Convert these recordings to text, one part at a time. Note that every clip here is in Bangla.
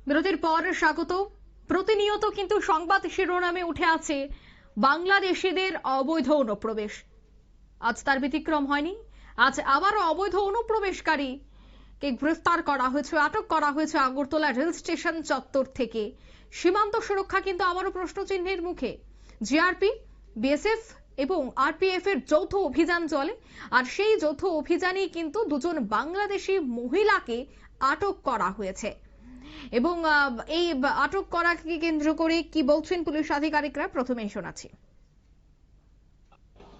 বিরতির পর স্বাগত। প্রতিনিয়ত কিন্তু সংবাদ শিরোনামে উঠে আছে বাংলাদেশিদের অবৈধ অনুপ্রবেশ। আজ তার ব্যতিক্রম হয়নি। আজ আবারও অবৈধ অনুপ্রবেশকারী কে গ্রেফতার করা হয়েছে, আটক করা হয়েছে আগরতলা রেল স্টেশন চত্বর থেকে। সীমান্ত সুরক্ষা কিন্তু আবারও প্রশ্নচিহ্নের মুখে। জিআরপি, বিএসএফ এবং আরপিএফ এর যৌথ অভিযান চলে, আর সেই যৌথ অভিযানেই কিন্তু দুজন বাংলাদেশি মহিলাকে আটক করা হয়েছে। এবং এই আটক করাকে কেন্দ্র করে কি বলছেন পুলিশ আধিকারিকরা, প্রথমেই শোনাচ্ছি।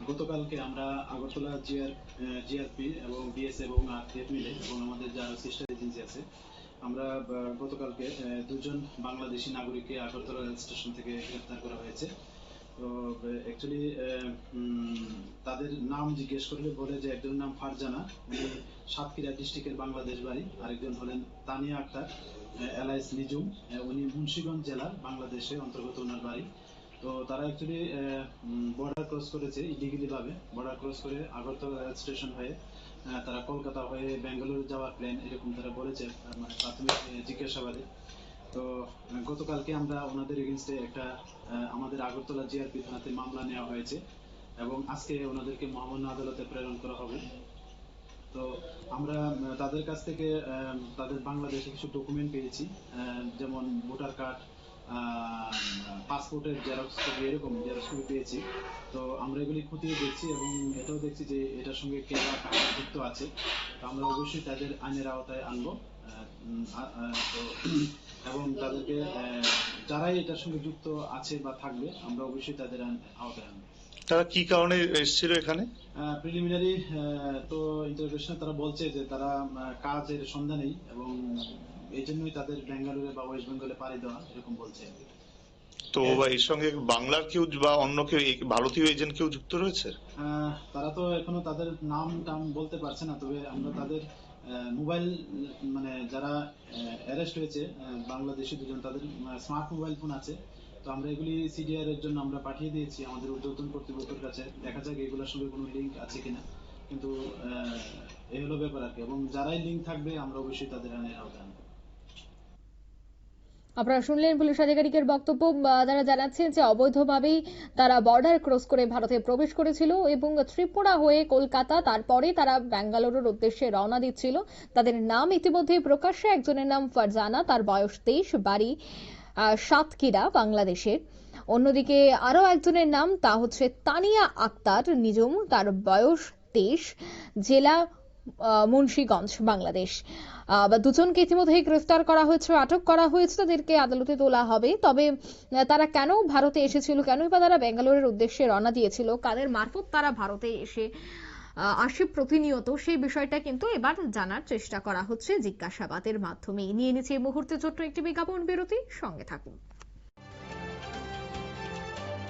গতকালকে আমরা আগরতলা জিআরপি এবং বিএসএফ এবং আরপিএফ মিলে এবং আমাদের যারা সিস্টার এজেন্সি আছে, আমরা গতকালকে দুজন বাংলাদেশি নাগরিককে আগরতলা রেল স্টেশন থেকে গ্রেফতার করা হয়েছে। তো অ্যাকচুয়ালি তাদের নাম জিজ্ঞেস করলে বলে যে একজনের নাম ফারজানা, উনি সাতক্ষীরা ডিস্ট্রিক্টের বাংলাদেশ বাড়ি, আরেকজন হলেন তানিয়া আক্তার এলআইএস নিজুম, উনি মুন্সিগঞ্জ জেলার বাংলাদেশে অন্তর্গত ওনার বাড়ি। তো তারা অ্যাকচুয়ালি বর্ডার ক্রস করেছে ইলিগালি ভাবে, বর্ডার ক্রস করে আগরতলা রেল স্টেশন হয়ে তারা কলকাতা হয়ে বেঙ্গালুরু যাওয়ার প্ল্যান, এরকম তারা বলেছে মানে প্রাথমিক জিজ্ঞাসাবাদে। তো গতকালকে আমরা ওনাদের এগেইনস্টে একটা আমাদের আগরতলা জিআরপি থানাতে মামলা নেওয়া হয়েছে এবং আজকে ওনাদেরকে মহামান্য আদালতে প্রেরণ করা হবে। তো আমরা তাদের কাছ থেকে তাদের বাংলাদেশে কিছু ডকুমেন্ট পেয়েছি, যেমন ভোটার কার্ড, পাসপোর্টের জেরক্স কপি, এরকম জেরক্স কপি পেয়েছি। তো আমরা এগুলি খতিয়ে দেখছি এবং এটাও দেখছি যে এটার সঙ্গে কে বা কারা যুক্ত আছে। তো আমরা অবশ্যই তাদের আইনের আওতায় আনবো। তো এবং তাদেরকে যারাই এটার সঙ্গে যুক্ত আছে বা থাকবে, আমরা অবশ্যই তাদের আওতায় আনবো। তারা কি কারণে এসেছিল এখানে? প্রিলিমিনারি তো ইন্টারোগেশনে তারা বলছে যে তারা কাজের সন্ধানেই এবং এই জন্যই তাদের বেঙ্গালুরু বা ওয়েস্ট বেঙ্গলে পাড়ি দেওয়া, এরকম বলছে। তো এর সঙ্গে বাংলার কেউ বা অন্য কেউ, ভারতীয় এজেন্ট কেউ যুক্ত রয়েছে? তারা তো এখনো তাদের নাম টাম বলতে পারছে না, তবে আমরা তাদের মোবাইল, মানে যারা অ্যারেস্ট হয়েছে বাংলাদেশি দুজন, তাদের স্মার্ট মোবাইল ফোন আছে। তো আমরা এগুলি সিডিআর এর জন্য আমরা পাঠিয়ে দিয়েছি আমাদের ঊর্ধ্বতন কর্তৃপক্ষের কাছে, দেখা যাক এগুলোর সঙ্গে কোনো লিঙ্ক আছে কিনা। কিন্তু এই হলো ব্যাপার আর কি, এবং যারাই লিঙ্ক থাকবে আমরা অবশ্যই তাদের আইনের আওতায় আনবো। আপনারা শুনলেন পুলিশ আধিকারিকের বক্তব্য। তারা জানাচ্ছেন যে অবৈধভাবেই তারা বর্ডার ক্রস করে ভারতে প্রবেশ করেছিল এবং ত্রিপুরা হয়ে কলকাতা, তারপরে তারা বেঙ্গালুরুর উদ্দেশ্যে রওনা দিচ্ছিল। তাদের নাম ইতিমধ্যে প্রকাশ্যে। একজনের নাম ফারজানা, তার বয়স 23, বাড়ি সাতক্ষীরা বাংলাদেশের। অন্যদিকে আরো একজনের নাম, তা হচ্ছে তানিয়া আক্তার নিজুম, তার বয়স 23, জেলা মুন্সিগঞ্জ বাংলাদেশ। দুজনকে ইতিমধ্যে গ্রেফতার করা হয়েছে, আটক করা হয়েছে, তাদেরকে আদালতে তোলা হবে। তবে তারা কেন ভারতে এসেছিল, কেনই বা তারা বেঙ্গালুরুর উদ্দেশ্যে রওনা দিয়েছিল, কাদের মারফত তারা ভারতে আসে প্রতিনিয়ত, সেই বিষয়টা কিন্তু এবার জানার চেষ্টা করা হচ্ছে জিজ্ঞাসাবাদের মাধ্যমে। নিয়ে নিচ্ছে এই মুহূর্তে ছোট্ট একটি বিজ্ঞাপন বিরতি, সঙ্গে থাকুন।